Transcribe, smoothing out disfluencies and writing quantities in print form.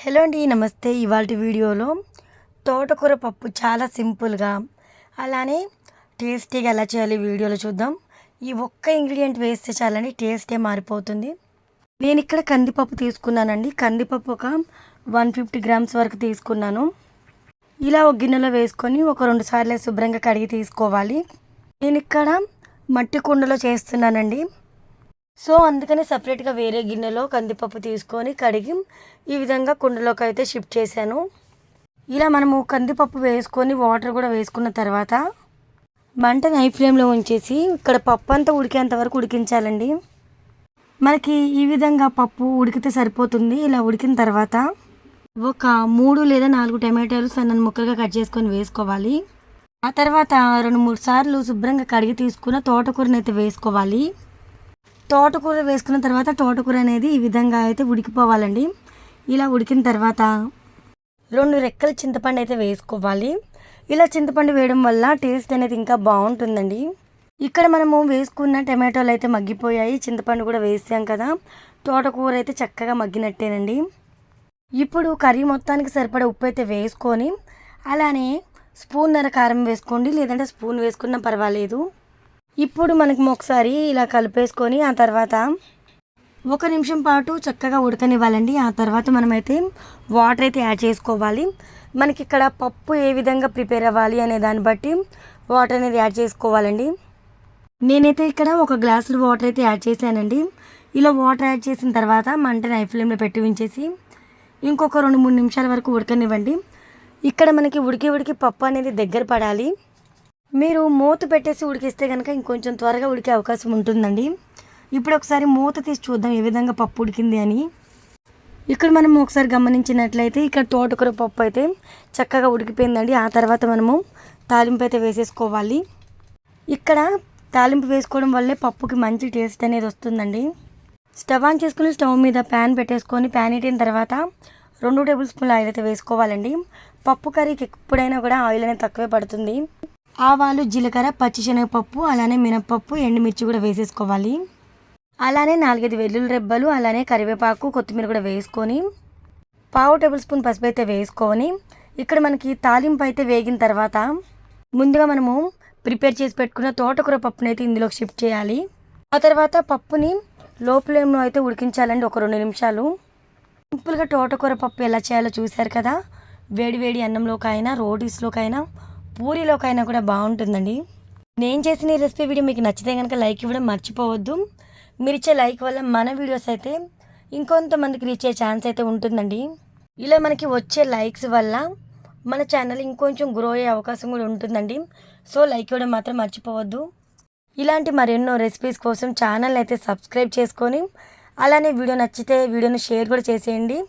Hello అండి, నమస్తే. ఇవాల్టి వీడియోలో తోటకూర పప్పు చాలా సింపుల్గా అలానే టేస్టీగా ఎలా చేయాలి వీడియోలో చూద్దాం. ఈ ఒక్క ఇంగ్రీడియంట్ వేస్తే చాలండి, టేస్టే మారిపోతుంది. నేను ఇక్కడ కందిపప్పు తీసుకున్నానండి. కందిపప్పు ఒక 150 గ్రామ్స్ వరకు తీసుకున్నాను. ఇలా ఒక గిన్నెలో వేసుకొని ఒక 2 సార్లు శుభ్రంగా కడిగి తీసుకోవాలి. నేను ఇక్కడ మట్టి కుండలో చేస్తున్నానండి. సో అందుకని సపరేట్గా వేరే గిన్నెలో కందిపప్పు తీసుకొని కడిగి ఈ విధంగా కుండలోకి అయితే షిఫ్ట్ చేశాను. ఇలా మనము కందిపప్పు వేసుకొని వాటర్ కూడా వేసుకున్న తర్వాత మంటని హై ఫ్లేమ్లో ఉంచేసి ఇక్కడ పప్పు అంతా ఉడికేంత వరకు ఉడికించాలండి. మనకి ఈ విధంగా పప్పు ఉడికితే సరిపోతుంది. ఇలా ఉడికిన తర్వాత ఒక 3 లేదా 4 టమాటాలు సన్న ముక్కలుగా కట్ చేసుకొని వేసుకోవాలి. ఆ తర్వాత 2-3 సార్లు శుభ్రంగా కడిగి తీసుకున్న తోటకూరని అయితే వేసుకోవాలి. తోటకూర వేసుకున్న తర్వాత తోటకూర అనేది ఈ విధంగా అయితే ఉడికిపోవాలండి. ఇలా ఉడికిన తర్వాత 2 రెక్కల చింతపండు అయితే వేసుకోవాలి. ఇలా చింతపండు వేయడం వల్ల టేస్ట్ అనేది ఇంకా బాగుంటుందండి. ఇక్కడ మనము వేసుకున్న టమాటోలు అయితే మగ్గిపోయాయి, చింతపండు కూడా వేసాం కదా, తోటకూర అయితే చక్కగా మగ్గినట్టేనండి. ఇప్పుడు కర్రీ మొత్తానికి సరిపడా ఉప్పు అయితే వేసుకొని అలానే స్పూన్నర కారం వేసుకోండి, లేదంటే స్పూన్ వేసుకున్నా పర్వాలేదు. ఇప్పుడు మనకి ఒకసారి ఇలా కలిపేసుకొని ఆ తర్వాత 1 నిమిషం పాటు చక్కగా ఉడకనివ్వాలండి. ఆ తర్వాత మనమైతే వాటర్ అయితే యాడ్ చేసుకోవాలి. మనకి ఇక్కడ పప్పు ఏ విధంగా ప్రిపేర్ అవ్వాలి అనే దాన్ని బట్టి వాటర్ అనేది యాడ్ చేసుకోవాలండి. నేనైతే ఇక్కడ 1 గ్లాసులు వాటర్ అయితే యాడ్ చేశానండి. ఇలా వాటర్ యాడ్ చేసిన తర్వాత మంటని హై ఫ్లేమ్లో పెట్టి ఉంచేసి ఇంకొక 2-3 నిమిషాల వరకు ఉడకనివ్వండి. ఇక్కడ మనకి ఉడికి పప్పు అనేది దగ్గర పడాలి. మీరు మూత పెట్టేసి ఉడికిస్తే కనుక ఇంకొంచెం త్వరగా ఉడికే అవకాశం ఉంటుందండి. ఇప్పుడు ఒకసారి మూత తీసి చూద్దాం ఏ విధంగా పప్పు ఉడికింది అని. ఇక్కడ మనం ఒకసారి గమనించినట్లయితే ఇక్కడ తోటకూర పప్పు అయితే చక్కగా ఉడికిపోయిందండి. ఆ తర్వాత మనము తాలింపు అయితే వేసేసుకోవాలి. ఇక్కడ తాలింపు వేసుకోవడం వల్లే పప్పుకి మంచి టేస్ట్ అనేది వస్తుందండి. స్టవ్ ఆన్ చేసుకుని స్టవ్ మీద ప్యాన్ పెట్టేసుకొని ప్యాన్ హీట్ తర్వాత 2 టేబుల్ స్పూన్ల ఆయిల్ అయితే వేసుకోవాలండి. పప్పు కర్రీకి ఎప్పుడైనా కూడా ఆయిల్ అనేది తక్కువే పడుతుంది. ఆవాలు, జీలకర్ర, పచ్చిశనగపప్పు, అలానే మినపప్పు, ఎండుమిర్చి కూడా వేసేసుకోవాలి. అలానే 4-5 వెల్లుల్లి రెబ్బలు, అలానే కరివేపాకు, కొత్తిమీర కూడా వేసుకొని 1/2 టేబుల్ స్పూన్ పసుపు అయితే వేసుకొని ఇక్కడ మనకి తాలింపు అయితే వేగిన తర్వాత ముందుగా మనము ప్రిపేర్ చేసి పెట్టుకున్న తోటకూర పప్పుని అయితే ఇందులోకి షిఫ్ట్ చేయాలి. ఆ తర్వాత పప్పుని లో ఫ్లేమ్లో అయితే ఉడికించాలండి ఒక 2 నిమిషాలు. సింపుల్గా తోటకూర పప్పు ఎలా చేయాలో చూశారు కదా. వేడి అన్నంలోకైనా, రోటీస్లోకైనా, పూరీలోకైనా కూడా బాగుంటుందండి. నేను చేసిన ఈ రెసిపీ వీడియో మీకు నచ్చితే కనుక లైక్ ఇవ్వడం మర్చిపోవద్దు. మీరు ఇచ్చే లైక్ వల్ల మన వీడియోస్ అయితే ఇంకొంతమందికి రీచ్ అయ్యే ఛాన్స్ అయితే ఉంటుందండి. ఇలా మనకి వచ్చే లైక్స్ వల్ల మన ఛానల్ ఇంకొంచెం గ్రో అయ్యే అవకాశం కూడా ఉంటుందండి. సో లైక్ ఇవ్వడం మాత్రం మర్చిపోవద్దు. ఇలాంటి మరెన్నో రెసిపీస్ కోసం ఛానల్ అయితే సబ్స్క్రైబ్ చేసుకొని అలానే వీడియో నచ్చితే వీడియోని షేర్ కూడా చేసేయండి.